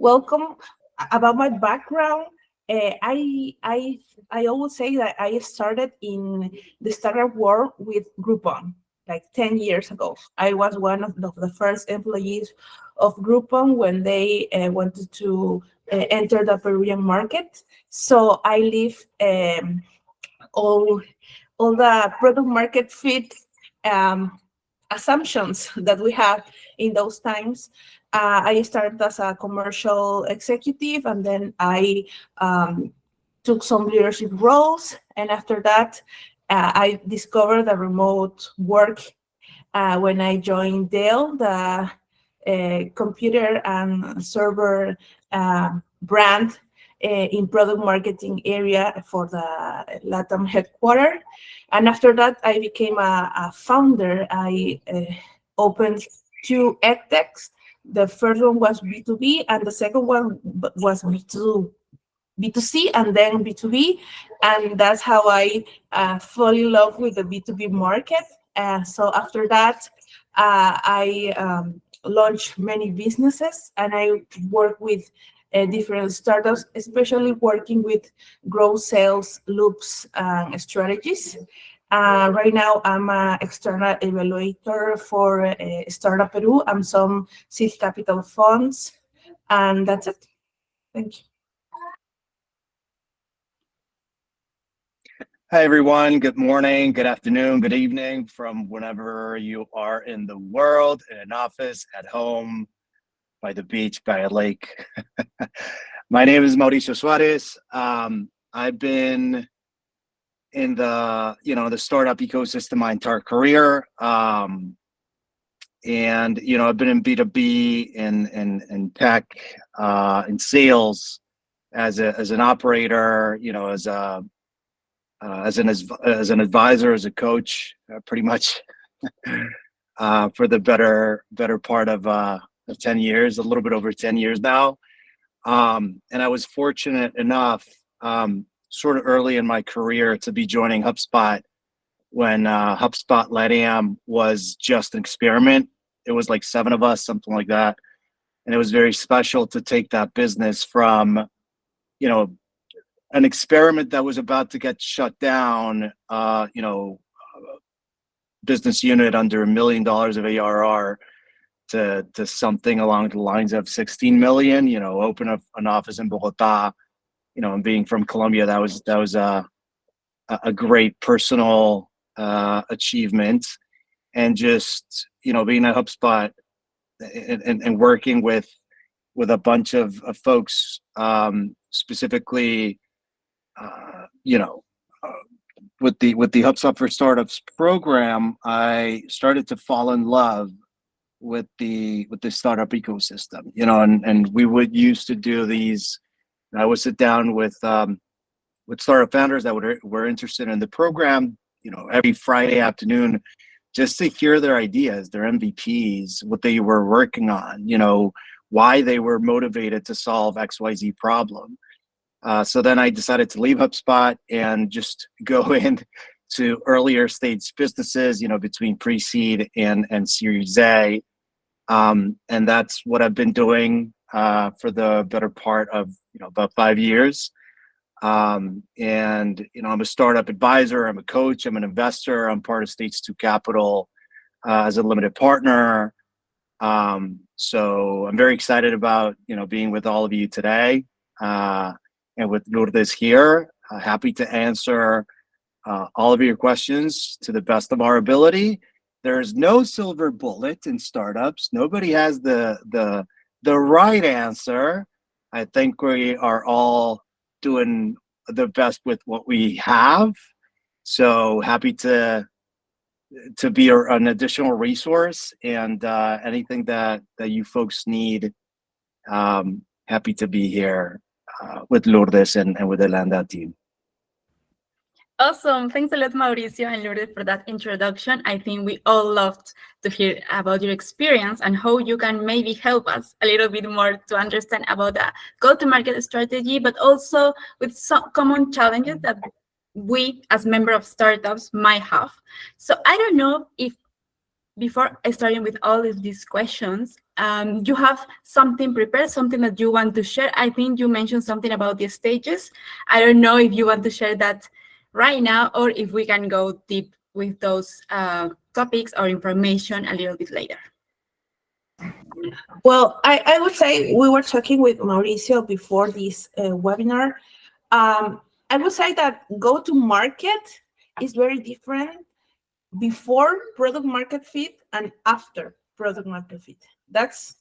Welcome. About my background, uh, I I I always say that I started in the startup world with Groupon like 10 years ago. I was one of the first employees of Groupon when they wanted to enter the Peruvian market. So I live all all the product market fit um, assumptions that we have in those times. I started as a commercial executive, and then I took some leadership roles. And after that, I discovered the remote work when I joined Dell, the computer and server brand in product marketing area for the LATAM headquarter. And after that, I became a founder. I opened two edtechs. The first one was B2B, and the second one was B2C, and then B2B. And that's how I fall in love with the B2B market. So after that, I launched many businesses, and I work with different startups, especially working with growth sales loops and strategies. Right now, I'm an external evaluator for Startup Peru and some seed capital funds, and that's it. Thank you. Hi, everyone. Good morning, good afternoon, good evening from whenever you are in the world, in an office, at home, by the beach, by a lake. My name is Mauricio Suarez. I've been in the startup ecosystem my entire career. And, I've been in B2B, in tech, in sales, as an operator, as an advisor, as a coach, pretty much for the better part of 10 years, a little bit over 10 years now. And I was fortunate enough, sort of early in my career, to be joining HubSpot when HubSpot LATAM was just an experiment. It was like 7 of us, something like that. And it was very special to take that business from, an experiment that was about to get shut down, business unit under $1 million of ARR to something along the lines of 16 million, open up an office in Bogota, and being from Colombia, that was a great personal achievement. And just, being at HubSpot and working with a bunch of folks, specifically, with the HubSpot for Startups program, I started to fall in love with the startup ecosystem, and we would used to do these. I would sit down with startup founders that were interested in the program, every Friday afternoon, just to hear their ideas, their MVPs, what they were working on, why they were motivated to solve XYZ problem. So then I decided to leave HubSpot and just go into earlier stage businesses, between pre-seed and Series A. And that's what I've been doing for the better part of, about 5 years. And, I'm a startup advisor, I'm a coach, I'm an investor, I'm part of Stage 2 Capital as a limited partner. So I'm very excited about, being with all of you today. And with Lourdes here, happy to answer all of your questions to the best of our ability. There's no silver bullet in startups. Nobody has the right answer. I think we are all doing the best with what we have. So happy to be an additional resource, and anything that you folks need, happy to be here with Lourdes and with the Landa team. Awesome. Thanks a lot, Mauricio and Lourdes, for that introduction. I think we all loved to hear about your experience and how you can maybe help us a little bit more to understand about the go-to-market strategy, but also with some common challenges that we as members of startups might have. So I don't know if, before starting with all of these questions, you have something prepared, something that you want to share. I think you mentioned something about the stages. I don't know if you want to share that right now, or if we can go deep with those topics or information a little bit later. Well, I would say we were talking with Mauricio before this webinar. I would say that go to market is very different before product market fit and after product market fit. That's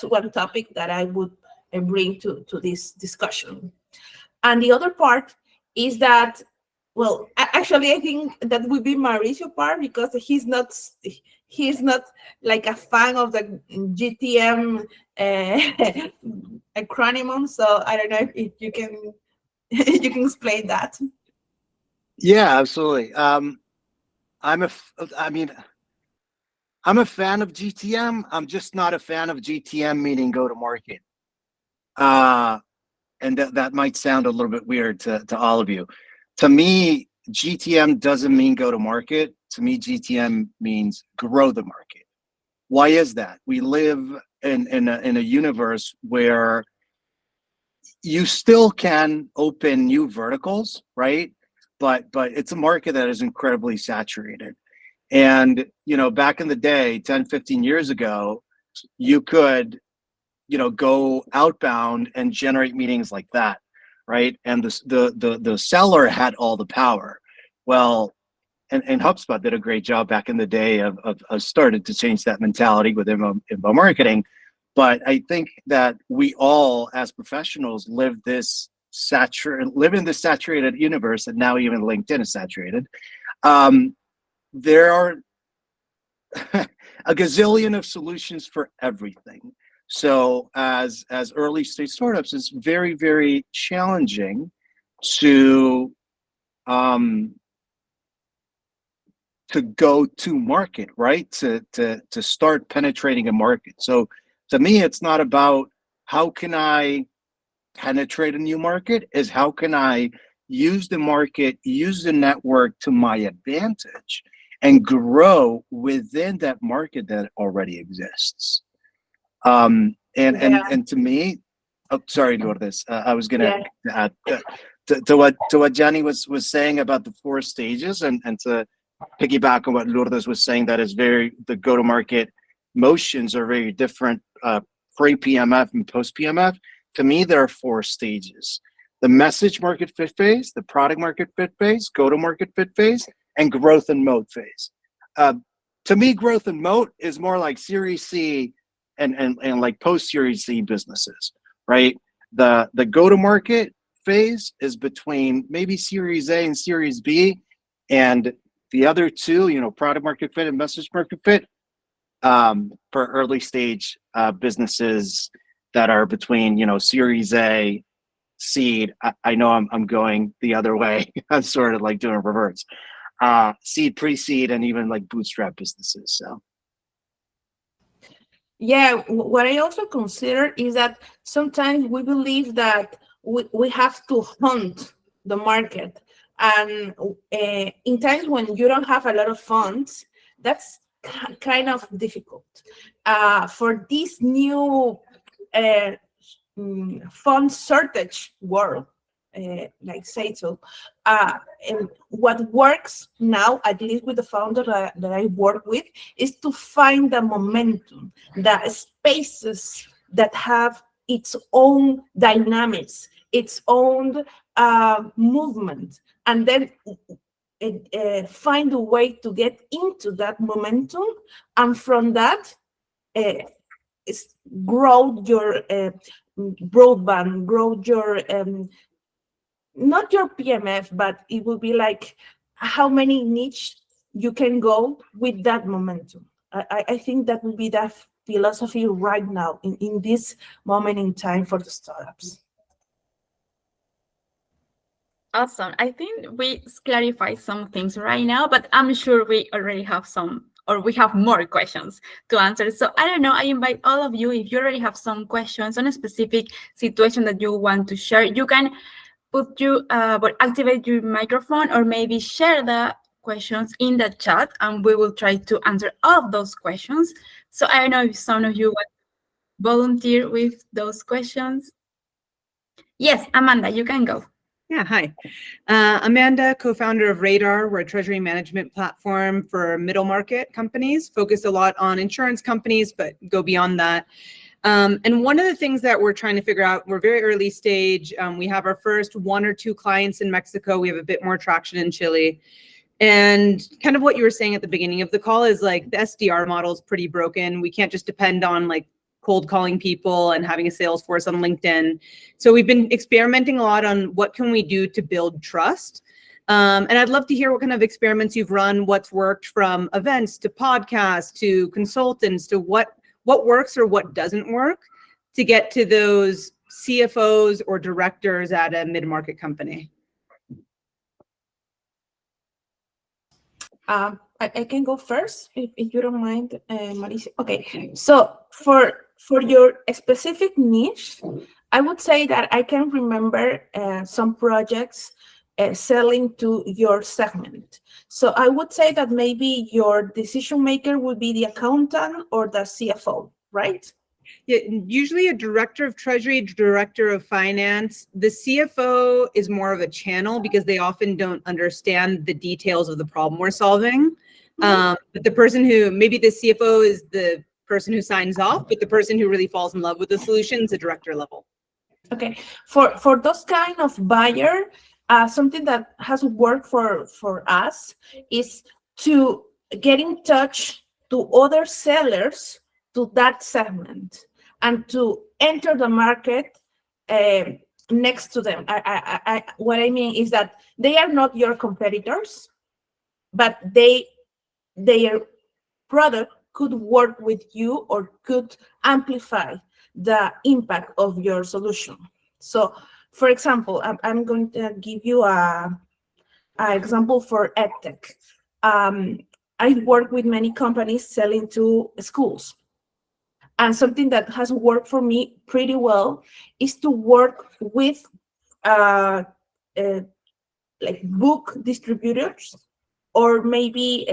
one topic that I would bring to this discussion. And the other part is that, well, actually, I think that would be Mauricio part, because he's not like a fan of the GTM acronym. So I don't know if you can you can explain that. Yeah, absolutely. I'm a fan of GTM. I'm just not a fan of GTM meaning go to market. And that might sound a little bit weird to all of you. To me, GTM doesn't mean go to market. To me, GTM means grow the market. Why is that? We live in a universe where you still can open new verticals, right? But it's a market that is incredibly saturated. And, back in the day, 10, 15 years ago, you could, go outbound and generate meetings like that, right? And the seller had all the power. Well, and HubSpot did a great job back in the day of started to change that mentality with info marketing. But I think that we all, as professionals, live in this saturated universe, and now even LinkedIn is saturated. There are a gazillion of solutions for everything. So as early stage startups, it's very, very challenging to go to market, right? To start penetrating a market. So to me, it's not about how can I penetrate a new market, is how can I use the market, use the network to my advantage and grow within that market that already exists. And to me, sorry, Lourdes, I was gonna add to what Jenny was saying about the 4 stages, and to piggyback on what Lourdes was saying, that is the go-to-market motions are very different, pre-PMF and post-PMF. To me, there are 4 stages: the message market fit phase, the product market fit phase, go-to-market fit phase, and growth and moat phase. To me, growth and moat is more like Series C and like post-Series C businesses, right? The go-to-market phase is between maybe Series A and Series B, and the other 2, product market fit and message market fit, for early stage businesses that are between, Series A, seed. I know I'm going the other way. I'm sort of like doing reverse. Seed, pre-seed, and even like bootstrap businesses. So. Yeah, what I also consider is that sometimes we believe that we have to hunt the market. And in times when you don't have a lot of funds, that's kind of difficult. For this new fund shortage world, like say so, and what works now, at least with the founder that I work with, is to find the momentum, the spaces that have its own dynamics, its own movement, and then find a way to get into that momentum, and from that grow your broadband, grow your not your PMF, but it will be like how many niche you can go with that momentum. I think that will be the philosophy right now in this moment in time for the startups. Awesome. I think we clarified some things right now, but I'm sure we already have some, or we have more questions to answer. So I don't know, I invite all of you, if you already have some questions on a specific situation that you want to share, you can activate your microphone, or maybe share the questions in the chat, and we will try to answer all of those questions. So I don't know if some of you want volunteer with those questions? Yes, Amanda, you can go. Yeah, hi. Amanda, co-founder of Radar. We're a treasury management platform for middle market companies, focused a lot on insurance companies, but go beyond that. And one of the things that we're trying to figure out, we're very early stage. We have our first 1 or 2 clients in Mexico. We have a bit more traction in Chile. And kind of what you were saying at the beginning of the call is like the SDR model is pretty broken. We can't just depend on like cold calling people and having a sales force on LinkedIn. So we've been experimenting a lot on what can we do to build trust. And I'd love to hear what kind of experiments you've run, what's worked, from events to podcasts to consultants to what works or what doesn't work to get to those CFOs or directors at a mid-market company. I can go first if you don't mind, Mauricio. Okay, so for your specific niche, I would say that I can remember some projects selling to your segment. So I would say that maybe your decision maker would be the accountant or the CFO, right? Yeah, usually a director of treasury, director of finance. The CFO is more of a channel because they often don't understand the details of the problem we're solving. But the person who, maybe the CFO is the person who signs off, but the person who really falls in love with the solution is a director level. Okay, for those kind of buyer, something that has worked for us is to get in touch to other sellers to that segment and to enter the market next to them. What I mean is that they are not your competitors, but their product could work with you or could amplify the impact of your solution. So, for example, I'm going to give you a example for EdTech. I work with many companies selling to schools. And something that has worked for me pretty well is to work with like book distributors or maybe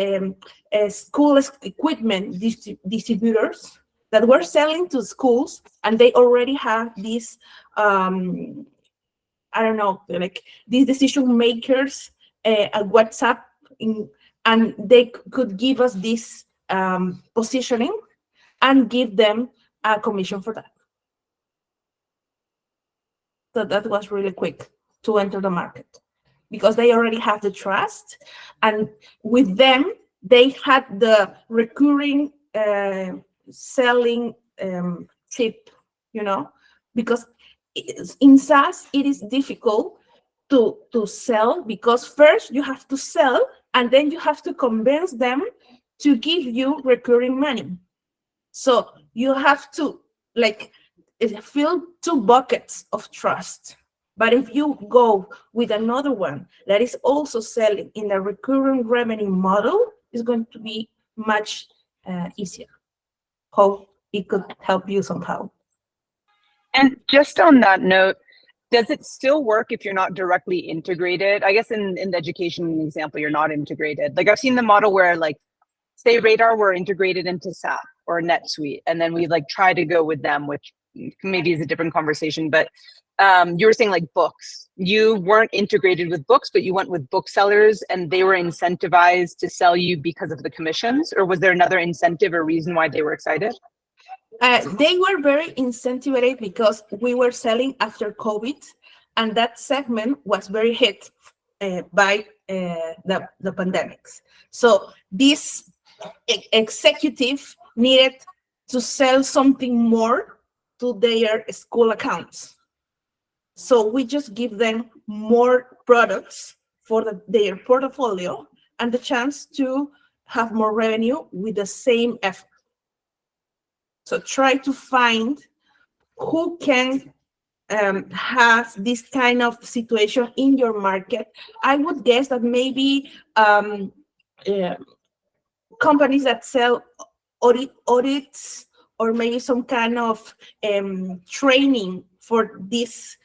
school equipment distributors that were selling to schools, and they already have these, I don't know, like these decision makers at WhatsApp, and they could give us this positioning and give them a commission for that. So that was really quick to enter the market because they already have the trust, and with them they had the recurring selling tip, because in SaaS it is difficult to sell, because first you have to sell and then you have to convince them to give you recurring money. So you have to fill 2 buckets of trust. But if you go with another one that is also selling in a recurring revenue model, it's going to be much easier. Hope it could help you somehow. And just on that note, does it still work if you're not directly integrated? I guess in the education example, you're not integrated. Like I've seen the model where like, say Radar, we're integrated into SAP or NetSuite, and then we like try to go with them, which maybe is a different conversation, but you were saying like books. You weren't integrated with books, but you went with booksellers and they were incentivized to sell you because of the commissions, or was there another incentive or reason why they were excited? They were very incentivized because we were selling after COVID, and that segment was very hit by the pandemics. So this executive needed to sell something more to their school accounts. So we just give them more products for their portfolio and the chance to have more revenue with the same effort. So try to find who can have this kind of situation in your market. I would guess that maybe companies that sell audits or maybe some kind of training for these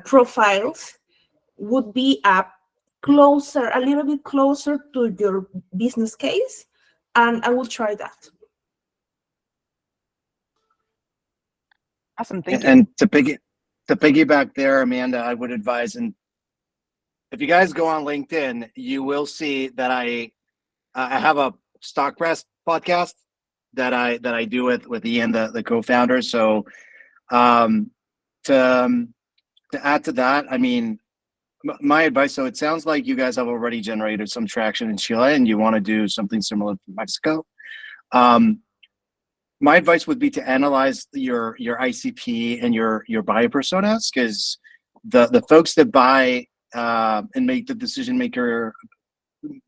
profiles would be a little bit closer to your business case, and I will try that. Awesome. Thank you. And to piggyback there, Amanda, I would advise, and if you guys go on LinkedIn, you will see that I have a stock press podcast that I do with Ian, the co-founder. So um, to add to that, I mean, my advice. So it sounds like you guys have already generated some traction in Chile, and you want to do something similar to Mexico. My advice would be to analyze your ICP and your buyer personas, because the folks that buy and make the decision maker,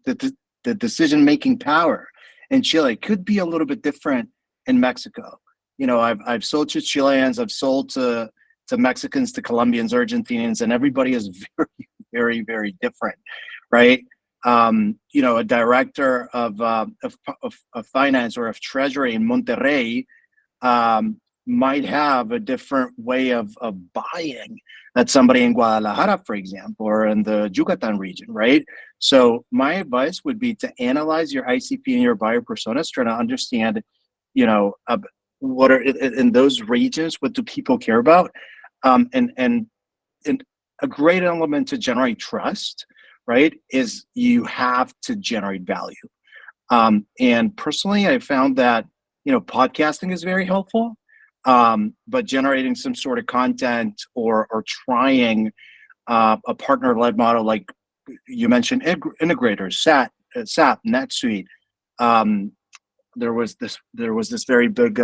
the decision making power in Chile could be a little bit different in Mexico. You know, I've sold to Chileans, I've sold to Mexicans, to Colombians, Argentinians, and everybody is very, very, very different, right? You know, a director of finance or of treasury in Monterrey might have a different way of buying that somebody in Guadalajara, for example, or in the Yucatan region, right? So my advice would be to analyze your ICP and your buyer personas, trying to understand, you know, what are in those regions, what do people care about, and a great element to generate trust, right, is you have to generate value. And personally, I found that, you know, podcasting is very helpful, but generating some sort of content or trying a partner-led model, like you mentioned, integrators, SAP, NetSuite. There was this very big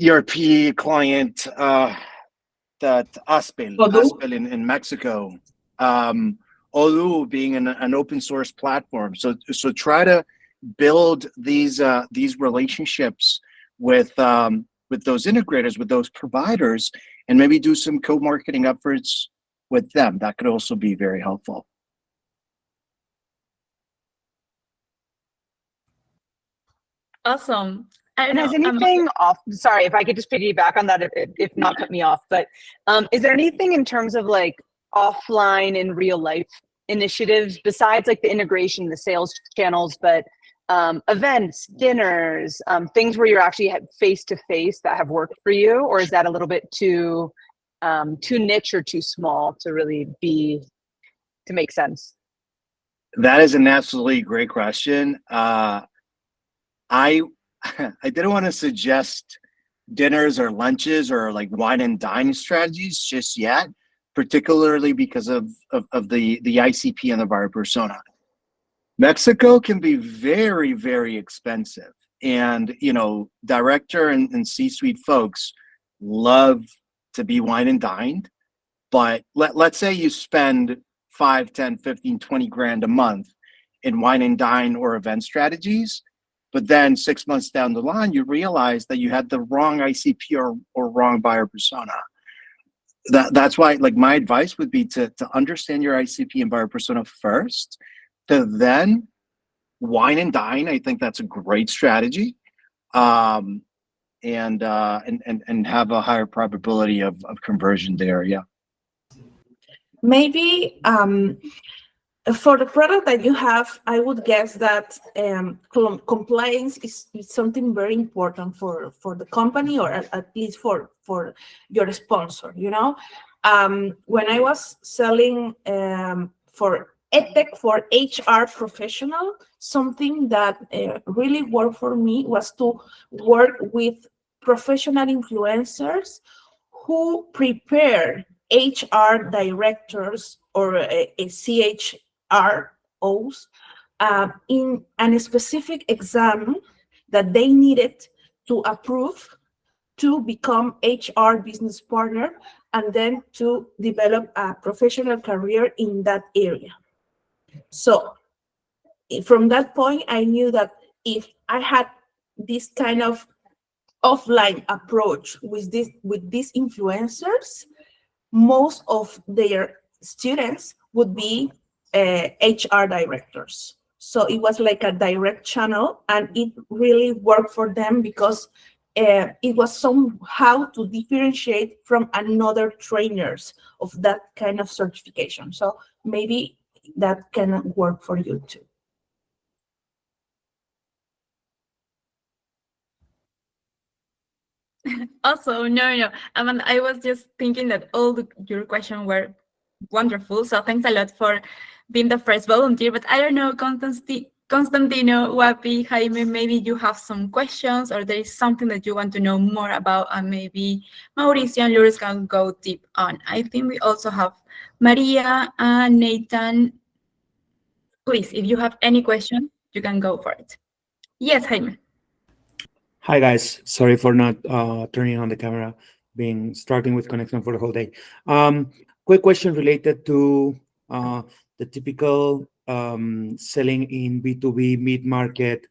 ERP client that Aspel in Mexico. Olu being an open source platform. So try to build these relationships with those integrators, with those providers, and maybe do some co-marketing efforts with them. That could also be very helpful. Awesome. I And don't has know. anything off? Sorry, if I could just piggyback on that, if not cut me off. But is there anything in terms of like offline and real life initiatives besides like the integration, the sales channels, but events, dinners, things where you're actually face to face that have worked for you, or is that a little bit too niche or too small to really to make sense? That is an absolutely great question. I didn't want to suggest dinners or lunches or like wine and dine strategies just yet, particularly because of the ICP and the buyer persona. Mexico can be very, very expensive, and you know, director and C-suite folks love to be wine and dined, but let's say you spend 5, 10, 15, 20 grand a month in wine and dine or event strategies, but then 6 months down the line, you realize that you had the wrong ICP or wrong buyer persona. That's why, like, my advice would be to understand your ICP and buyer persona first, to then wine and dine. I think that's a great strategy, and have a higher probability of conversion there. Yeah. Maybe for the product that you have, I would guess that compliance is something very important for the company, or at least for your sponsor. You know, when I was selling for EdTech for HR professional, something that really worked for me was to work with professional influencers who prepare HR directors or a CHROs in a specific exam that they needed to approve to become HR business partner, and then to develop a professional career in that area. So from that point, I knew that if I had this kind of offline approach with these influencers, most of their students would be HR directors. So it was like a direct channel, and it really worked for them because it was somehow to differentiate from another trainers of that kind of certification. So maybe that can work for you too. Also, no. I was just thinking that your questions were wonderful. So thanks a lot for being the first volunteer. But I don't know, Constantino, Wapi, Jaime, maybe you have some questions or there is something that you want to know more about, and maybe Mauricio and Lourdes can go deep on. I think we also have Maria and Nathan. Please, if you have any question, you can go for it. Yes, Jaime. Hi guys, sorry for not turning on the camera, being struggling with connection for the whole day. Quick question related to the typical selling in B2B mid-market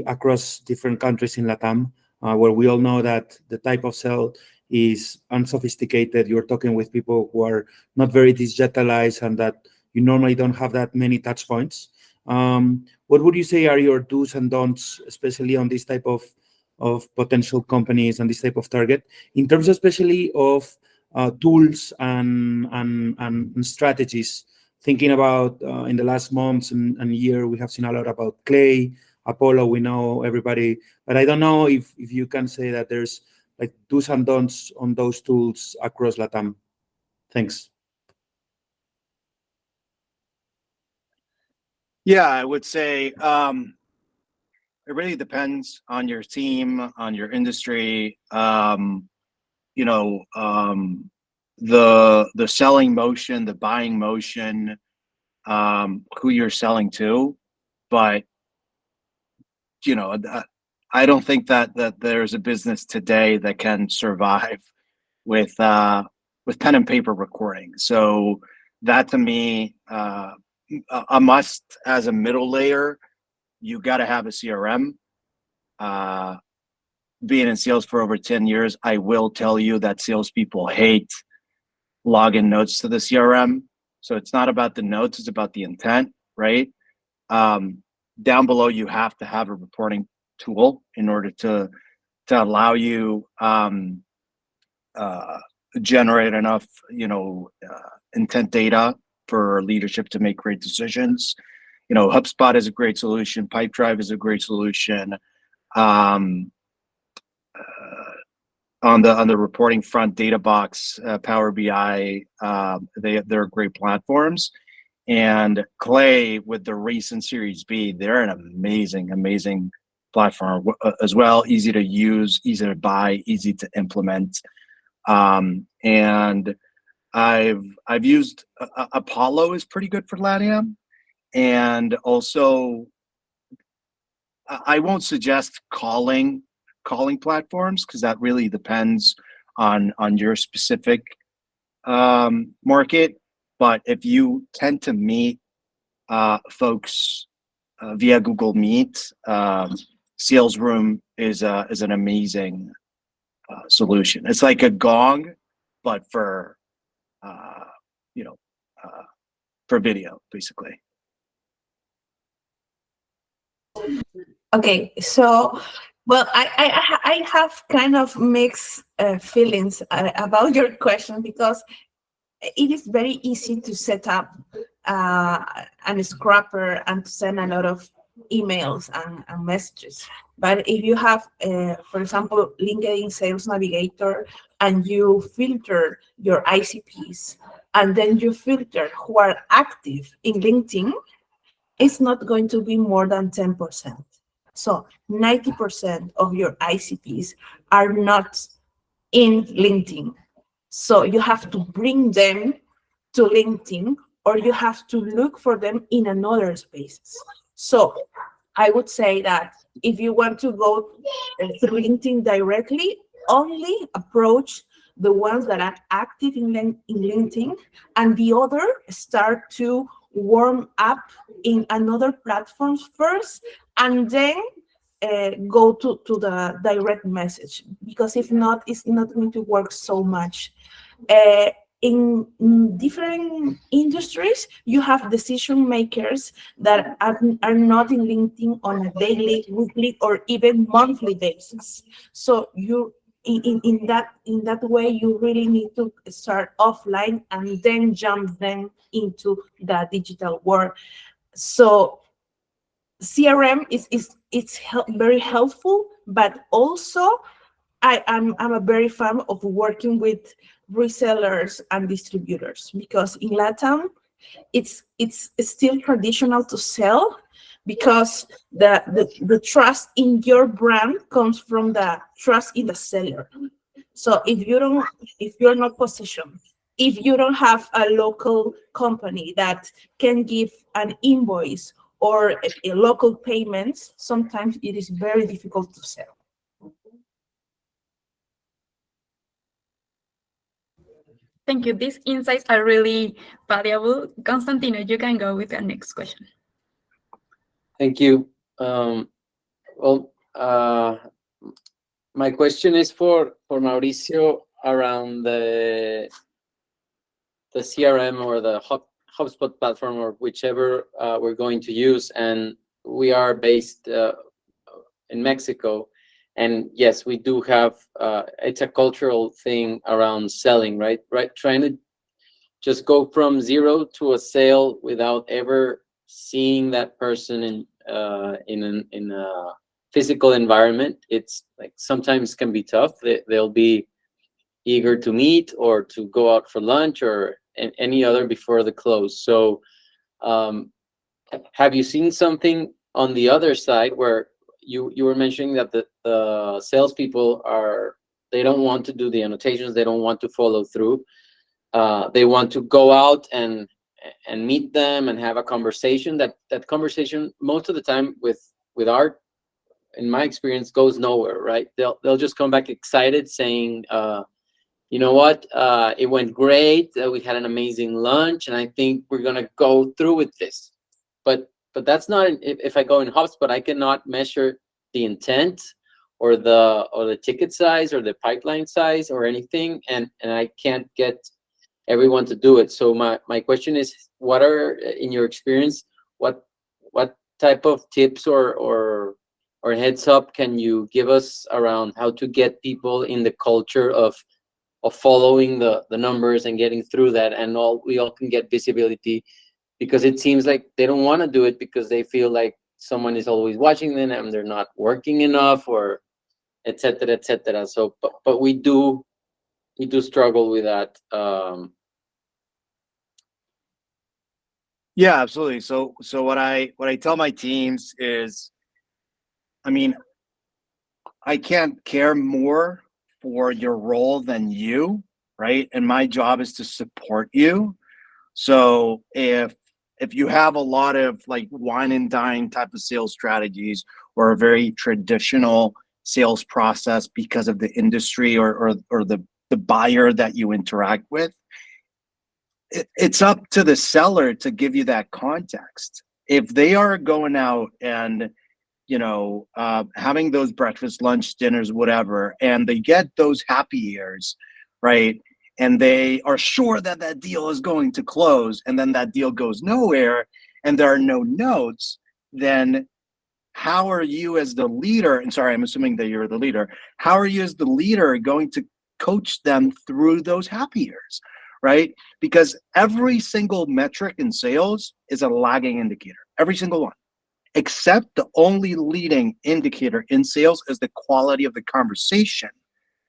across different countries in LATAM, where we all know that the type of sell is unsophisticated. You're talking with people who are not very digitalized and that you normally don't have that many touch points. What would you say are your do's and don'ts, especially on this type of potential companies and this type of target, in terms especially of tools and strategies? Thinking about in the last months and year, we have seen a lot about Clay, Apollo. We know everybody, but I don't know if you can say that there's like do's and don'ts on those tools across LATAM. Thanks. Yeah, I would say it really depends on your team, on your industry. You know, the selling motion, the buying motion, who you're selling to. But you know, I don't think that there's a business today that can survive with pen and paper recording. So that to me, a must as a middle layer. You got to have a CRM. Being in sales for over 10 years, I will tell you that salespeople hate login notes to the CRM. So it's not about the notes, it's about the intent, right? Down below, you have to have a reporting tool in order to allow you generate enough, intent data for leadership to make great decisions. You know, HubSpot is a great solution. Pipedrive is a great solution. On the reporting front, DataBox, Power BI, they're great platforms. And Clay with the recent Series B, they're an amazing platform as well. Easy to use, easy to buy, easy to implement. And I've used Apollo is pretty good for LATAM. And also, I won't suggest calling platforms because that really depends on your specific market. But if you tend to meet folks via Google Meet, Sales Room is an amazing solution. It's like a Gong, but for for video, basically. Okay, so well, I have kind of mixed feelings about your question, because it is very easy to set up a scrapper and to send a lot of emails and messages. But if you have, for example, LinkedIn Sales Navigator, and you filter your ICPs, and then you filter who are active in LinkedIn, it's not going to be more than 10%. So 90% of your ICPs are not in LinkedIn. So you have to bring them to LinkedIn, or you have to look for them in another spaces. So I would say that if you want to go through LinkedIn directly, only approach the ones that are active in LinkedIn, and the other start to warm up in another platforms first, and then go to the direct message, because if not, it's not going to work so much. In different industries, you have decision makers that are not in LinkedIn on a daily, weekly, or even monthly basis. So you in that way, you really need to start offline and then jump them into the digital world. So CRM is very helpful, but also I'm a very fan of working with resellers and distributors, because in Latam, it's still traditional to sell, because the trust in your brand comes from the trust in the seller. So if you're not positioned, if you don't have a local company that can give an invoice or a local payments, sometimes it is very difficult to sell. Thank you. These insights are really valuable. Constantino, you can go with the next question. Thank you. Well, my question is for Mauricio around the CRM or the HubSpot platform, or whichever we're going to use. And we are based in Mexico. And yes, we do have, it's a cultural thing around selling, right? Trying to just go from zero to a sale without ever seeing that person in a physical environment. It's like sometimes can be tough. They'll be eager to meet or to go out for lunch or any other before the close. So have you seen something on the other side where you were mentioning that the salespeople they don't want to do the annotations, they don't want to follow through, they want to go out and meet them and have a conversation. That conversation most of the time with art, in my experience, goes nowhere, right? They'll just come back excited saying, you know what, it went great, we had an amazing lunch, and I think we're gonna go through with this. But that's not, if I go in HubSpot, I cannot measure the intent or the ticket size or the pipeline size or anything, and I can't get everyone to do it. So my question is, what are, in your experience, what type of tips or heads up can you give us around how to get people in the culture of following the numbers and getting through that, and we all can get visibility? Because it seems like they don't want to do it because they feel like someone is always watching them and they're not working enough, or et cetera, et cetera. So, but we do struggle with that. Yeah, absolutely. So what I tell my teams is, I mean, I can't care more for your role than you, right? And my job is to support you. So if you have a lot of like wine and dine type of sales strategies, or a very traditional sales process because of the industry or the buyer that you interact with, it's up to the seller to give you that context. If they are going out and having those breakfast, lunch, dinners, whatever, and they get those happy years, right? And they are sure that that deal is going to close, and then that deal goes nowhere, and there are no notes, then how are you as the leader, and sorry, I'm assuming that you're the leader, how are you as the leader going to coach them through those happy years, right? Because every single metric in sales is a lagging indicator, every single one. Except the only leading indicator in sales is the quality of the conversation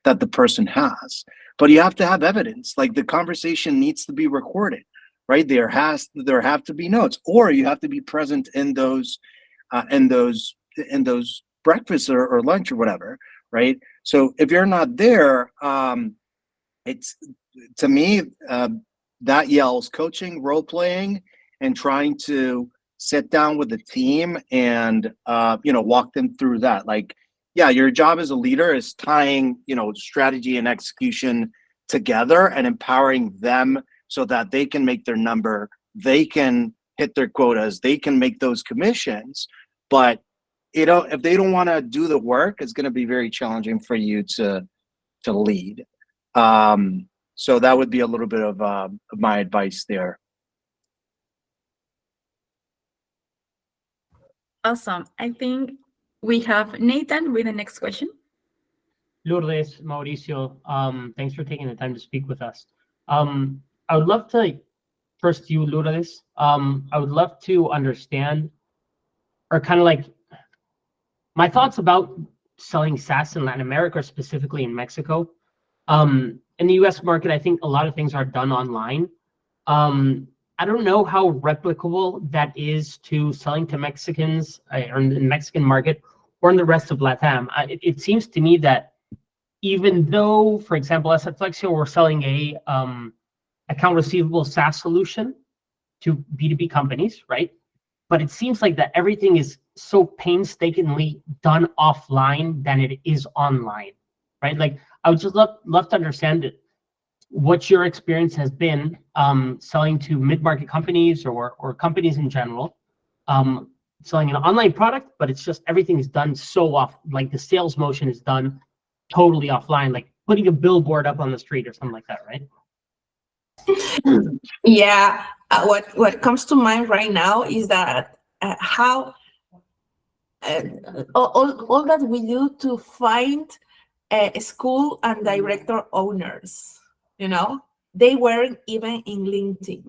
that the person has. But you have to have evidence, like the conversation needs to be recorded, right? There have to be notes, or you have to be present in those breakfasts or lunch or whatever, right? So if you're not there, it's, to me, that yells coaching, role playing, and trying to sit down with the team and walk them through that. Like, yeah, your job as a leader is tying strategy and execution together and empowering them so that they can make their number, they can hit their quotas, they can make those commissions. But if they don't want to do the work, it's going to be very challenging for you to lead. So that would be a little bit of my advice there. Awesome. I think we have Nathan with the next question. Lourdes, Mauricio, thanks for taking the time to speak with us. I would love to, first you, Lourdes, I would love to understand, or kind of like, my thoughts about selling SaaS in Latin America, or specifically in Mexico. In the US market, I think a lot of things are done online. I don't know how replicable that is to selling to Mexicans or in the Mexican market or in the rest of LATAM. It seems to me that even though, for example, us at Flexio, we're selling a account receivable SaaS solution to B2B companies, right? But it seems like that everything is so painstakingly done offline than it is online, right? Like, I would just love to understand it, what your experience has been selling to mid-market companies or companies in general, selling an online product, but it's just everything is done so off, like the sales motion is done totally offline, like putting a billboard up on the street or something like that, right? Yeah, what comes to mind right now is that how all that we do to find school and director owners, they weren't even in LinkedIn.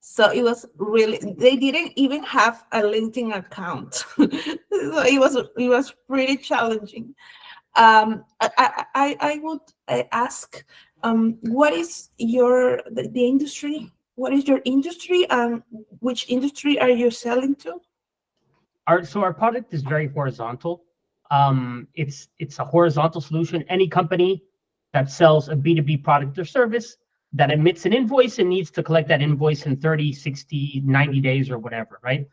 So it was really, they didn't even have a LinkedIn account. So it was pretty challenging. I would ask, what is the industry? What is your industry, and which industry are you selling to? Our product is very horizontal. It's a horizontal solution. Any company that sells a B2B product or service that emits an invoice and needs to collect that invoice in 30, 60, 90 days or whatever, right?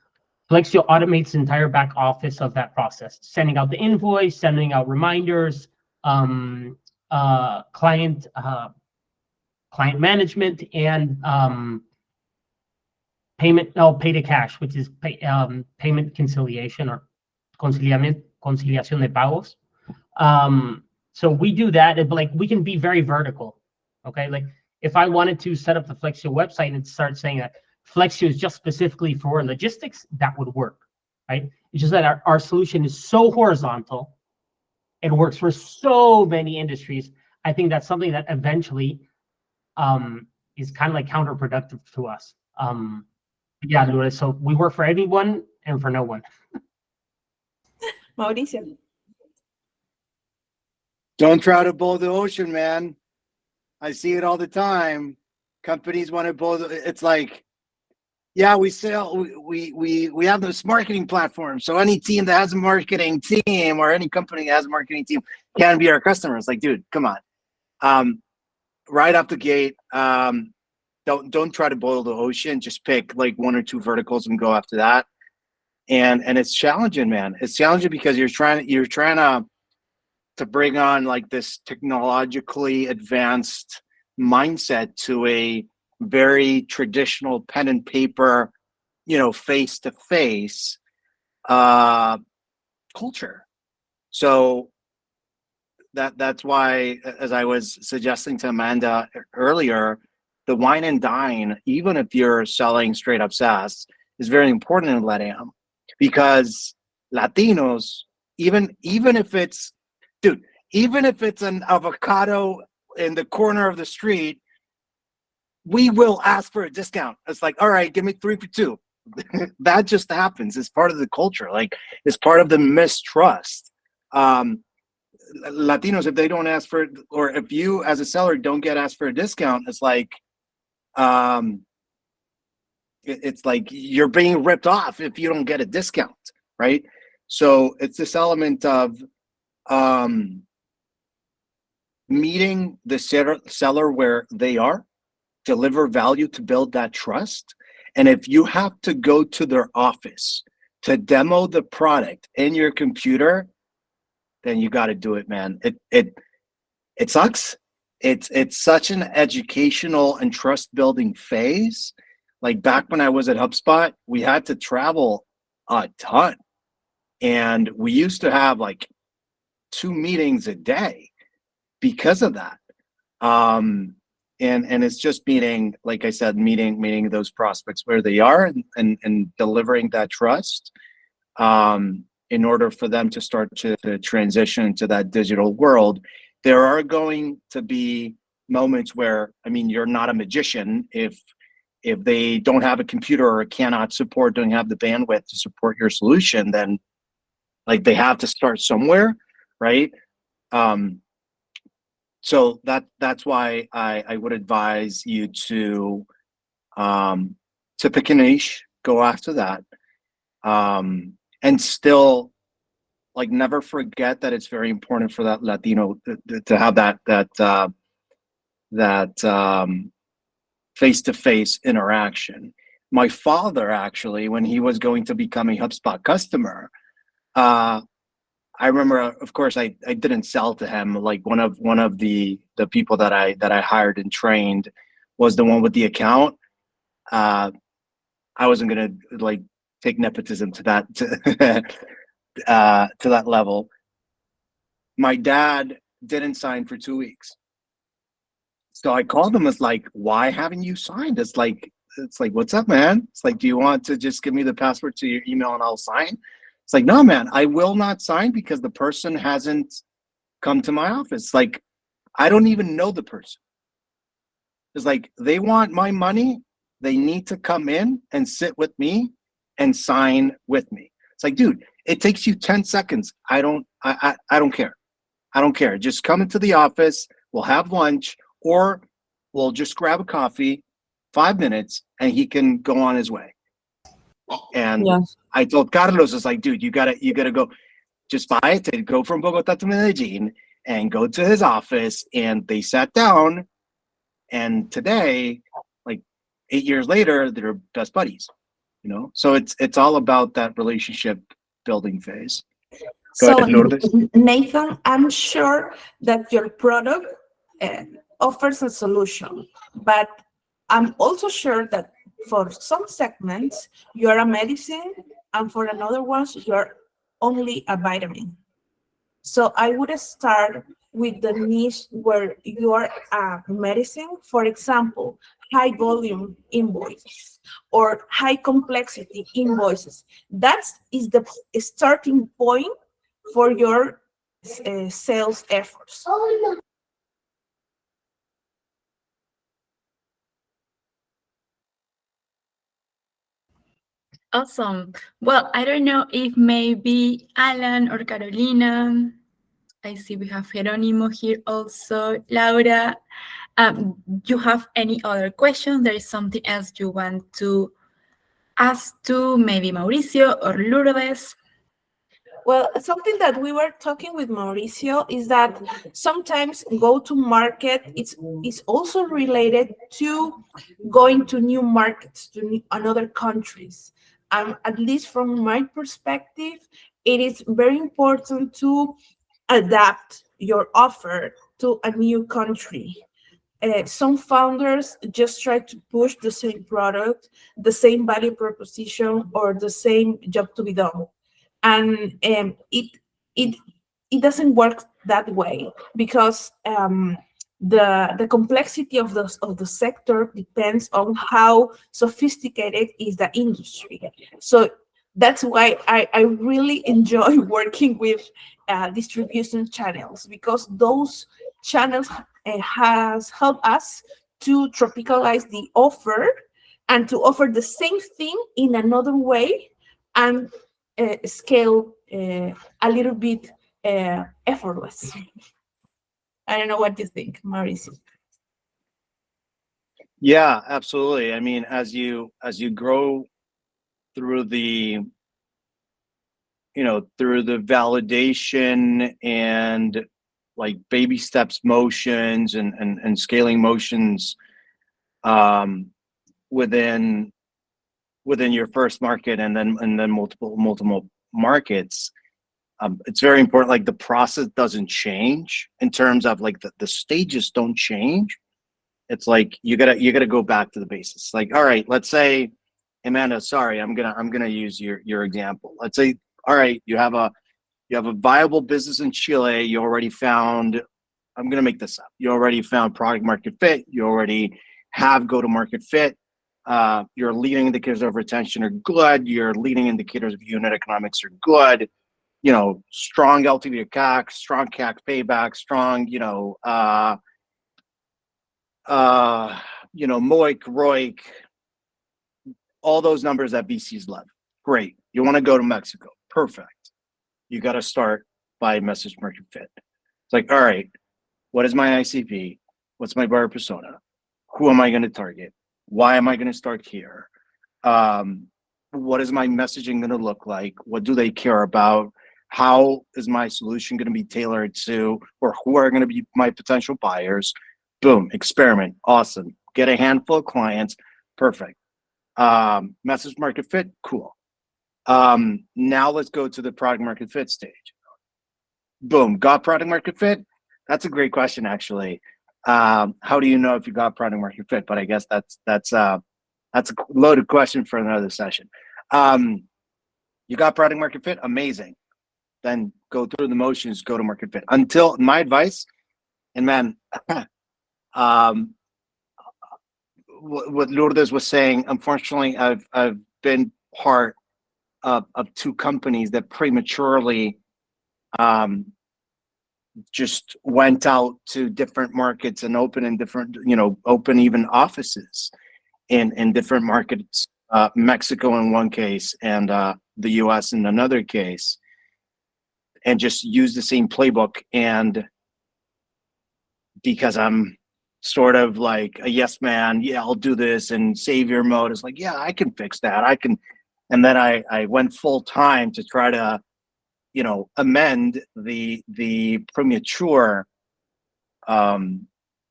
Flexio automates the entire back office of that process, sending out the invoice, sending out reminders, client management, and pay to cash, which is payment conciliation or conciliación de pagos. So we do that, but like we can be very vertical, okay? Like if I wanted to set up the Flexio website and start saying that Flexio is just specifically for logistics, that would work, right? It's just that our solution is so horizontal, it works for so many industries. I think that's something that eventually is kind of like counterproductive to us. Yeah, Lourdes, so we work for anyone and for no one. Mauricio. Don't try to boil the ocean, man. I see it all the time. Companies want to boil. It's like, yeah, we sell. We have this marketing platform. So any team that has a marketing team or any company that has a marketing team can be our customer. It's like, dude, come on. Right off the gate, don't try to boil the ocean. Just pick like one or two verticals and go after that. And it's challenging, man. It's challenging because you're trying to bring on like this technologically advanced mindset to a very traditional pen and paper, face to face culture. So that's why, as I was suggesting to Amanda earlier, the wine and dine, even if you're selling straight up SaaS, is very important in LATAM, because Latinos, even if it's an avocado in the corner of the street, we will ask for a discount. It's like, all right, give me 3 for 2. That just happens. It's part of the culture. Like, it's part of the mistrust. Latinos, if they don't ask for, or if you as a seller don't get asked for a discount, it's like, it's like you're being ripped off if you don't get a discount, right? So it's this element of meeting the seller where they are, deliver value to build that trust. And if you have to go to their office to demo the product in your computer, then you got to do it, man. It sucks. It's such an educational and trust building phase. Like back when I was at HubSpot, we had to travel a ton, and we used to have like 2 meetings a day because of that. And it's just meeting, like I said, meeting those prospects where they are and delivering that trust in order for them to start to transition to that digital world. There are going to be moments where, I mean, you're not a magician. If they don't have a computer or don't have the bandwidth to support your solution, then like they have to start somewhere. right? So that's why I would advise you to pick a niche, go after that, and still, like, never forget that it's very important for that Latino to have that face-to-face interaction. My father, actually, when he was going to become a HubSpot customer, I remember, of course, I didn't sell to him. Like, one of the people that I hired and trained was the one with the account. I wasn't gonna, like, take nepotism to that to that level. My dad didn't sign for 2 weeks. So I called him. It's like, why haven't you signed? It's like, what's up, man? It's like, do you want to just give me the password to your email and I'll sign? It's like, no, man, I will not sign because the person hasn't come to my office. Like, I don't even know the person. It's like, they want my money. They need to come in and sit with me and sign with me. It's like, dude, it takes you 10 seconds. I don't care. I don't care. Just come into the office. We'll have lunch, or we'll just grab a coffee, 5 minutes, and he can go on his way. And Yes. I told Carlos, it's like, dude, you gotta go, just buy a ticket, go from Bogota to Medellin and go to his office. And they sat down, and today, like 8 years later, they're best buddies, you know? So it's all about that relationship building phase. Go So, ahead, Lourdes. Nathan, I'm sure that your product offers a solution, but I'm also sure that for some segments, you're a medicine, and for another ones, you're only a vitamin. So I would start with the niche where you are a medicine, for example, high volume invoices or high complexity invoices. That is the starting point for your sales efforts. Awesome. Well, I don't know if maybe Alan or Carolina. I see we have Jeronimo here also. Laura, you have any other questions? There is something else you want to ask to maybe Mauricio or Lourdes? Well, something that we were talking with Mauricio is that sometimes go to market is also related to going to new markets, to another countries. At least from my perspective, it is very important to adapt your offer to a new country. Some founders just try to push the same product, the same value proposition, or the same job to be done, and it it doesn't work that way because the complexity of the sector depends on how sophisticated is the industry. So that's why I really enjoy working with distribution channels, because those channels has helped us to tropicalize the offer and to offer the same thing in another way and scale a little bit effortless. I don't know what you think, Mauricio. Yeah, absolutely. I mean, as you grow through the, through the validation and, like, baby steps motions and scaling motions within your first market, and then multiple markets, it's very important. Like, the process doesn't change in terms of, like, the stages don't change. It's like you gotta go back to the basics. Like, all right, let's say, Amanda, sorry, I'm gonna use your example. Let's say, all right, you have a viable business in Chile. You already found, I'm gonna make this up. You already found product market fit. You already have go to market fit. Your leading indicators of retention are good. Your leading indicators of unit economics are good. Strong LTV to CAC, strong CAC payback, strong, MOIC, ROIC, all those numbers that VCs love. Great. You want to go to Mexico. Perfect. You got to start by message market fit. It's like, all right, what is my ICP? What's my buyer persona? Who am I going to target? Why am I going to start here? What is my messaging going to look like? What do they care about? How is my solution going to be tailored to, or who are going to be my potential buyers? Boom, experiment, awesome. Get a handful of clients, perfect. Message market fit, cool. Now let's go to the product market fit stage. Boom, got product market fit? That's a great question, actually. How do you know if you got product market fit? But I guess that's a loaded question for another session. You got product market fit, amazing. Then go through the motions, go to market fit. Until my advice, and man, what Lourdes was saying, unfortunately, I've been part of two companies that prematurely just went out to different markets and open in different, open even offices in different markets, Mexico in one case and the US in another case, and just use the same playbook. And because I'm sort of like a yes man, yeah, I'll do this, and savior mode is like, yeah, I can fix that. I can. And then I went full time to try to, amend the premature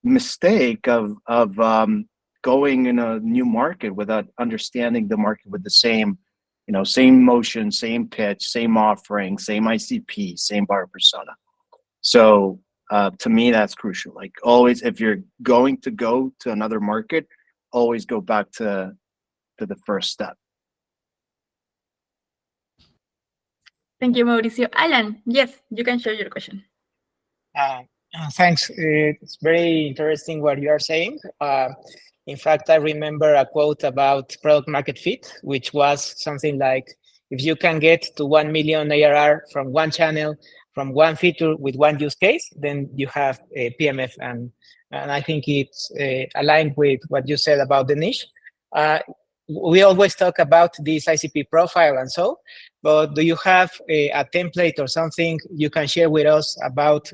mistake of going in a new market without understanding the market with the same, same motion, same pitch, same offering, same ICP, same buyer persona. So to me, that's crucial. Like always, if you're going to go to another market, always go back to the first step. Thank you, Mauricio. Alan, yes, you can share your question. Thanks. It's very interesting what you are saying. In fact, I remember a quote about product market fit, which was something like, if you can get to 1 million ARR from one channel, from one feature with one use case, then you have a PMF. And I think it's aligned with what you said about the niche. We always talk about this ICP profile and so, but do you have a template or something you can share with us about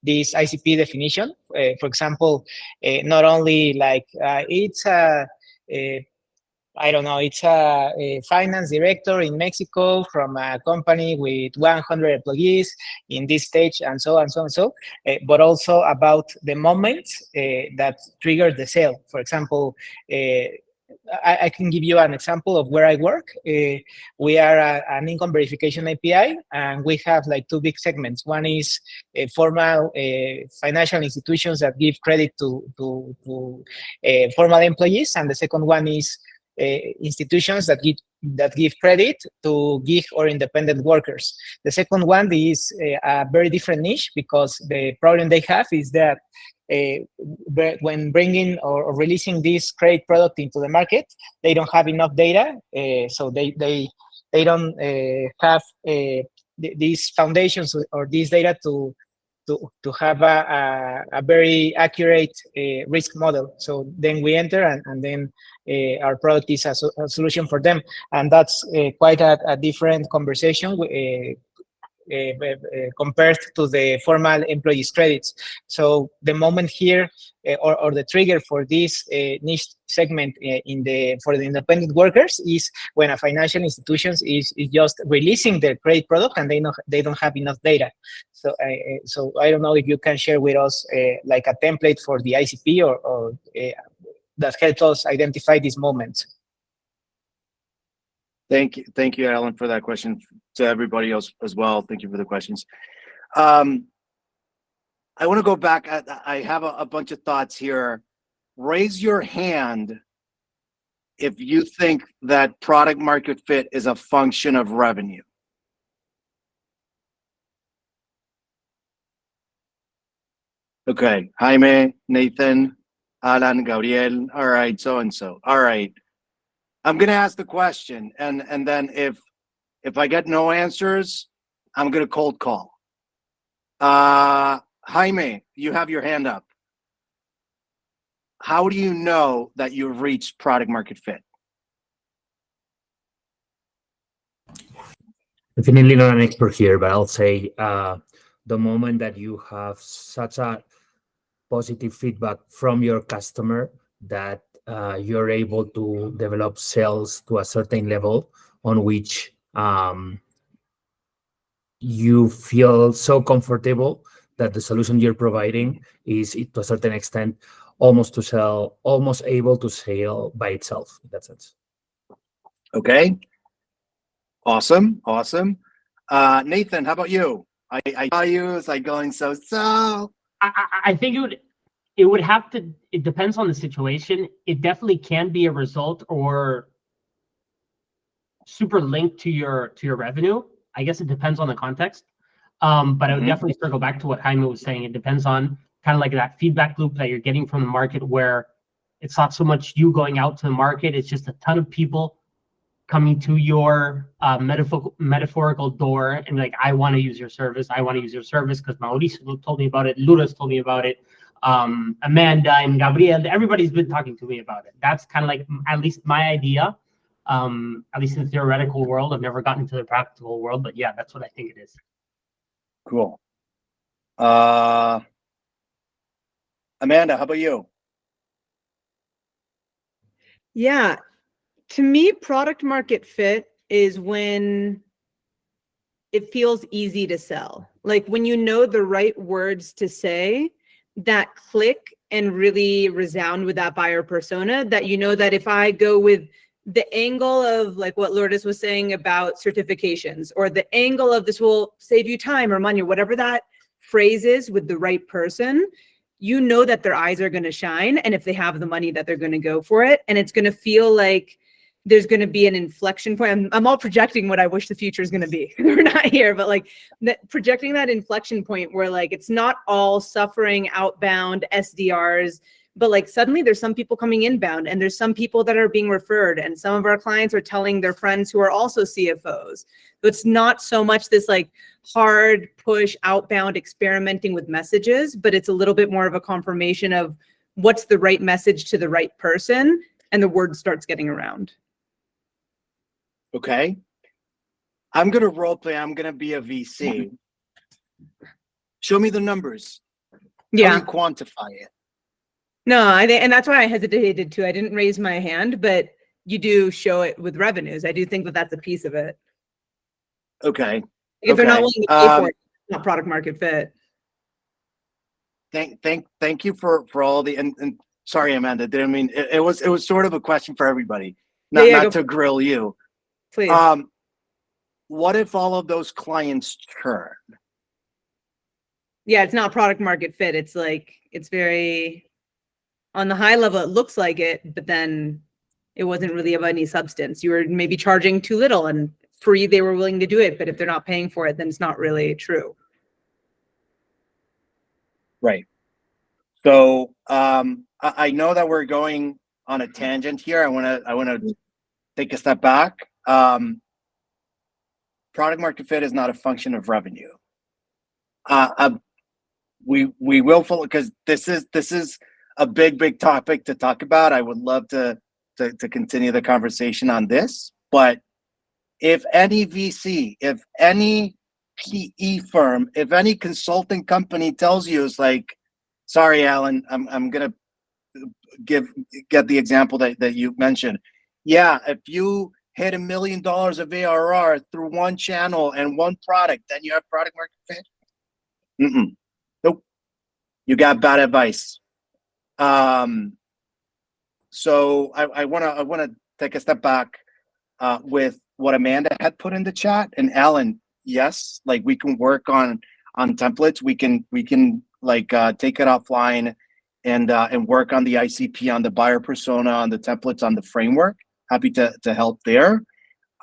this ICP definition? For example, not only like it's I don't know, it's a finance director in Mexico from a company with 100 employees in this stage and so and so and so, but also about the moments that trigger the sale. For example, I can give you an example of where I work. We are an income verification API, and we have like two big segments. One is formal financial institutions that give credit to formal employees, and the second one is institutions that give credit to gig or independent workers. The second one is a very different niche, because the problem they have is that when bringing or releasing this credit product into the market, they don't have enough data, so they don't have these foundations or this data to have a very accurate risk model. So then we enter, and then our product is a solution for them, and that's quite a different conversation compared to the formal employees credits. So the moment here, or the trigger for this niche segment for the independent workers, is when a financial institution is just releasing their credit product and they don't have enough data. So I don't know if you can share with us like a template for the ICP or that helps us identify these moments. Thank you, Alan, for that question. To everybody else as well, thank you for the questions. I want to go back. I have a bunch of thoughts here. Raise your hand if you think that product market fit is a function of revenue. Okay, Jaime, Nathan, Alan, Gabriel. All right, so-and-so. All right. I'm going to ask the question, and then if I get no answers, I'm going to cold call. Jaime, you have your hand up. How do you know that you've reached product market fit? definitely not an expert here, but I'll say the moment that you have such a positive feedback from your customer that you're able to develop sales to a certain level on which you feel so comfortable that the solution you're providing is, to a certain extent, almost able to sell by itself in that sense. Okay. Awesome. Nathan, how about you? I saw you. It's like going so. I think it would have to, it depends on the situation. It definitely can be a result or super linked to your revenue. I guess it depends on the context. But I would definitely circle back to what Jaime was saying. It depends on kind of like that feedback loop that you're getting from the market, where it's not so much you going out to the market, it's just a ton of people coming to your metaphorical door and like, I want to use your service. I want to use your service because Mauricio told me about it. Lourdes told me about it. Amanda and Gabriel, everybody's been talking to me about it. That's kind of like at least my idea, at least in the theoretical world. I've never gotten into the practical world, but yeah, that's what I think it is. Cool. Amanda, how about you? Yeah. To me, product market fit is when it feels easy to sell. Like when you know the right words to say that click and really resound with that buyer persona, that you know that if I go with the angle of like what Lourdes was saying about certifications, or the angle of this will save you time or money, or whatever that phrase is with the right person, you know that their eyes are going to shine. And if they have the money, that they're going to go for it. And it's going to feel like there's going to be an inflection point. I'm all projecting what I wish the future is going to be. We're not here, but like projecting that inflection point where like it's not all suffering outbound SDRs, but like suddenly there's some people coming inbound and there's some people that are being referred, and some of our clients are telling their friends who are also CFOs. So it's not so much this like hard push outbound experimenting with messages, but it's a little bit more of a confirmation of what's the right message to the right person, and the word starts getting around. Okay. I'm going to role play. I'm going to be a VC. Show me the numbers. Yeah. How do you quantify it? No, I think, and that's why I hesitated too. I didn't raise my hand, but you do show it with revenues. I do think that that's a piece of it. Okay. If they're not Okay. willing to pay for it, it's not product market fit. Thank you for all the, and sorry, Amanda, didn't mean, it was sort of a question for everybody, not to grill you. Please. What if all of those clients churn? Yeah, it's not product market fit. It's like, it's very, on the high level, it looks like it, but then it wasn't really of any substance. You were maybe charging too little, and free, they were willing to do it. But if they're not paying for it, then it's not really true. Right. So I know that we're going on a tangent here. I want to take a step back. Product market fit is not a function of revenue. We will follow, because this is a big topic to talk about. I would love to continue the conversation on this, but if any VC, if any PE firm, if any consulting company tells you, it's like, sorry, Alan, I'm gonna get the example that you mentioned. Yeah, if you hit $1 million of ARR through one channel and one product, then you have product market fit. Nope. You got bad advice. So I wanna take a step back with what Amanda had put in the chat, and Alan. Yes, like we can work on templates. We can like take it offline and work on the ICP, on the buyer persona, on the templates, on the framework. Happy to help there.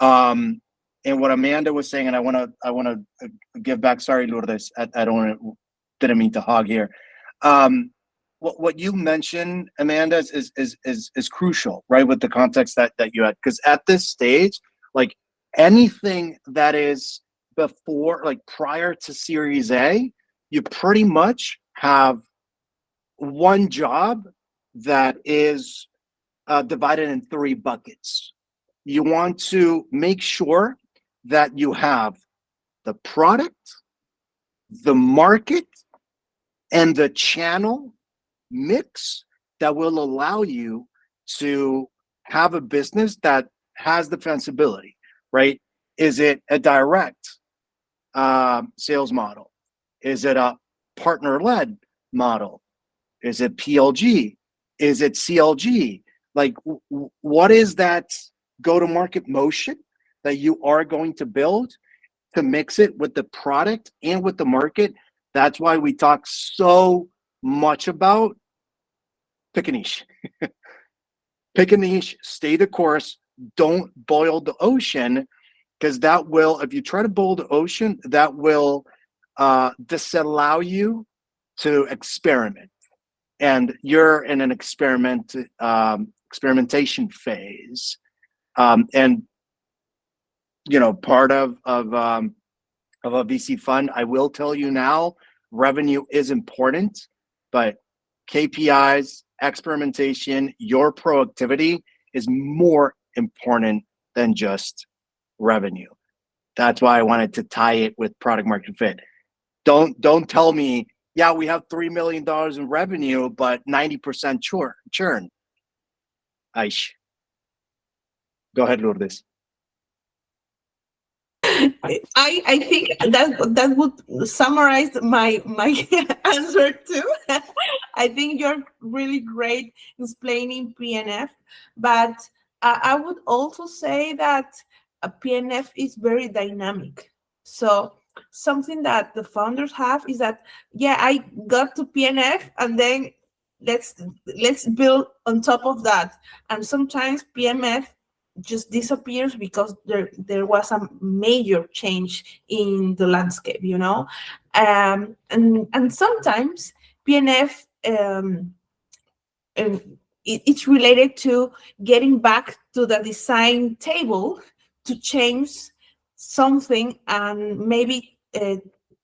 And what Amanda was saying, and I want to give back. Sorry, Lourdes, didn't mean to hog here. What you mentioned, Amanda, is crucial, right? With the context that you had, because at this stage, like anything that is before, like prior to Series A, you pretty much have one job that is divided in 3 buckets. You want to make sure that you have the product, the market, and the channel mix that will allow you to have a business that has defensibility, right? Is it a direct sales model? Is it a partner-led model? Is it PLG? Is it CLG? Like, what is that go-to-market motion that you are going to build to mix it with the product and with the market? That's why we talk so much about pick a niche. Pick a niche, stay the course, don't boil the ocean, because that will, if you try to boil the ocean, that will disallow you to experiment. And you're in an experimentation phase. And, you know, part of a VC fund, I will tell you now, revenue is important, but KPIs, experimentation, your productivity is more important than just revenue. That's why I wanted to tie it with product market fit. Don't tell me, yeah, we have $3 million in revenue, but 90% churn. Aish. Go ahead, Lourdes. I think that would summarize my answer too. I think you're really great explaining PNF, but I would also say that a PNF is very dynamic. So something that the founders have is that, yeah, I got to PNF and then let's build on top of that. And sometimes PNF just disappears because there was a major change in the landscape, you know, and sometimes PNF it's related to getting back to the design table to change something and maybe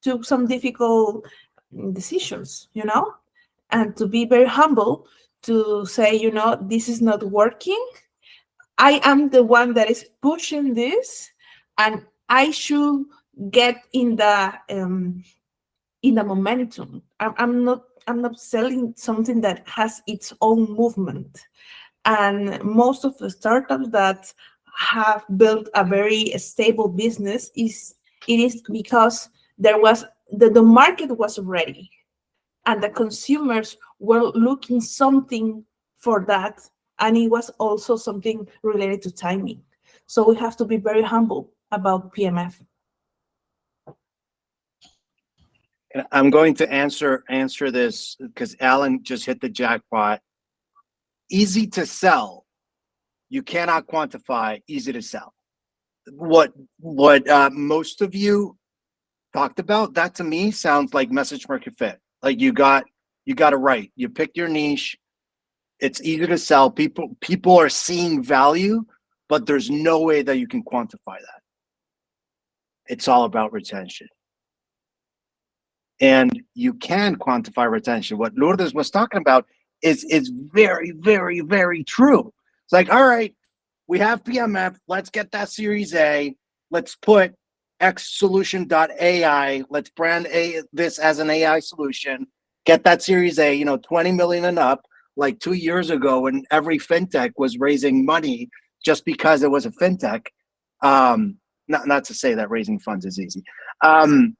took some difficult decisions, you know, and to be very humble to say, you know, this is not working. I am the one that is pushing this, and I should get in the momentum. I'm not selling something that has its own movement. And most of the startups that have built a very stable business is because there was the market was ready, and the consumers were looking something for that. And it was also something related to timing. So we have to be very humble about PMF. And I'm going to answer this because Alan just hit the jackpot. Easy to sell. You cannot quantify easy to sell. What most of you talked about, that to me sounds like message market fit. Like you got it right. You picked your niche. It's easy to sell. People are seeing value, but there's no way that you can quantify that. It's all about retention. And you can quantify retention. What Lourdes was talking about is very, very, very true. It's like, all right, we have PMF. Let's get that Series A. Let's put xsolution.ai. Let's brand this as an AI solution. Get that Series A, 20 million and up. Like 2 years ago when every fintech was raising money just because it was a fintech. Not to say that raising funds is easy. And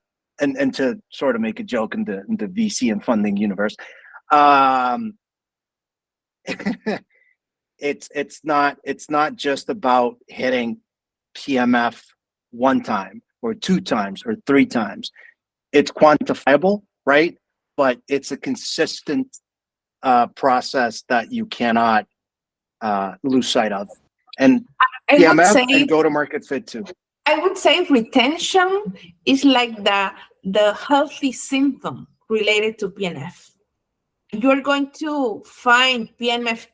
to sort of make a joke in the VC and funding universe. It's not just about hitting PMF one time or 2 times or 3 times. It's quantifiable, right? But it's a consistent process that you cannot lose sight of. And PMF and go-to-market fit too. I would say retention is like the healthy symptom related to PNF. You're going to find PNF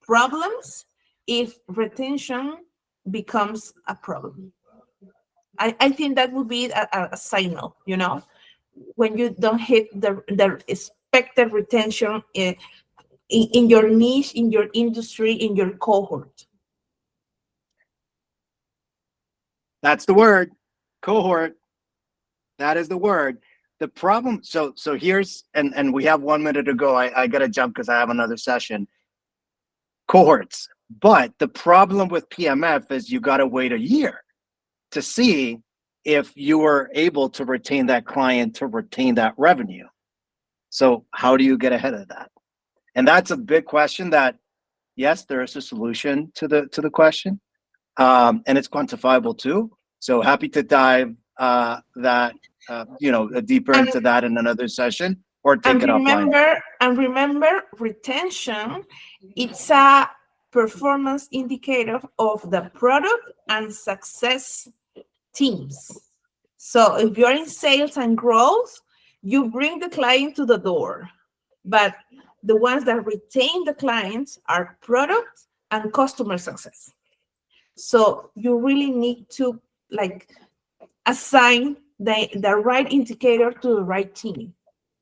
problems if retention becomes a problem. I think that would be a signal, when you don't hit the expected retention in your niche, in your industry, in your cohort. That's the word, cohort. That is the word. The problem, so here's, and we have 1 minute to go. I gotta jump because I have another session. Cohorts. But the problem with PMF is you gotta wait a year to see if you were able to retain that client, to retain that revenue. So how do you get ahead of that? And that's a big question that, yes, there is a solution to the question. And it's quantifiable too. So happy to dive deeper into that in another session, or take it offline. And remember, retention, it's a performance indicator of the product and success teams. So if you're in sales and growth, you bring the client to the door, but the ones that retain the clients are product and customer success. So you really need to assign the right indicator to the right team.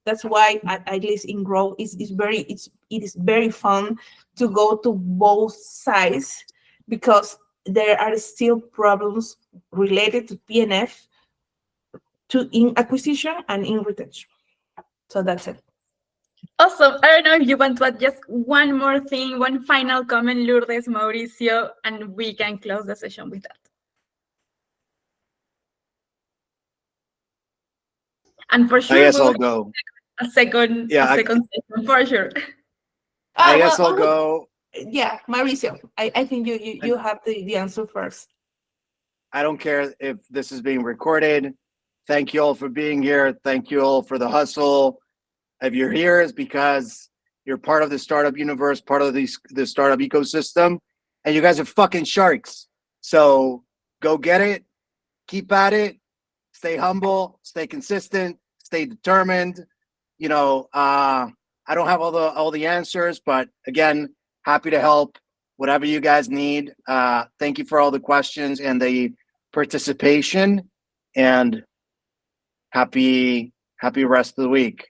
That's why at least in growth it is very fun to go to both sides, because there are still problems related to PNF in acquisition and in retention. So that's it. Awesome. I don't know if you want to add just one more thing, one final comment, Lourdes, Mauricio, and we can close the session with that. And for sure, I guess I'll go. A second session for sure. I guess I'll go. Yeah, Mauricio, I think you have the answer first. I don't care if this is being recorded. Thank you all for being here. Thank you all for the hustle. If you're here, it's because you're part of the startup universe, part of the startup ecosystem, and you guys are fucking sharks. So go get it, keep at it, stay humble, stay consistent, stay determined. I don't have all the answers, but again, happy to help whatever you guys need. Thank you for all the questions and the participation, and happy rest of the week.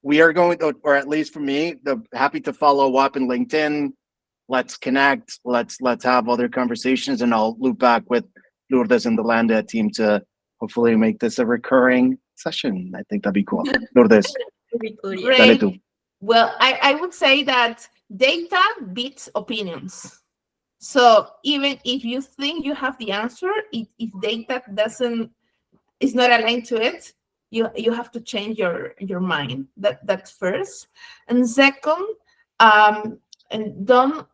We are going to, or at least for me, happy to follow up in LinkedIn. Let's connect. Let's have other conversations, and I'll loop back with Lourdes and the Landa team to hopefully make this a recurring session. I think that'd be cool. Lourdes. Great. Well, I would say that data beats opinions. So even if you think you have the answer, if data is not aligned to it, you have to change your mind. That's first. And second, and don't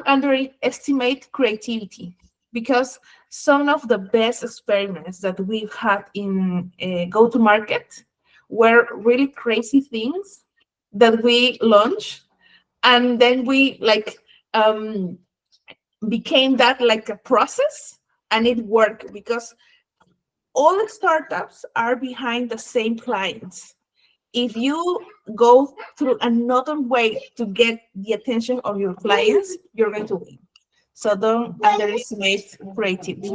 underestimate creativity, because some of the best experiments that we've had in go-to-market were really crazy things that we launched, and then we became that like a process, and it worked because all the startups are behind the same clients. If you go through another way to get the attention of your clients, you're going to win. So don't underestimate creativity.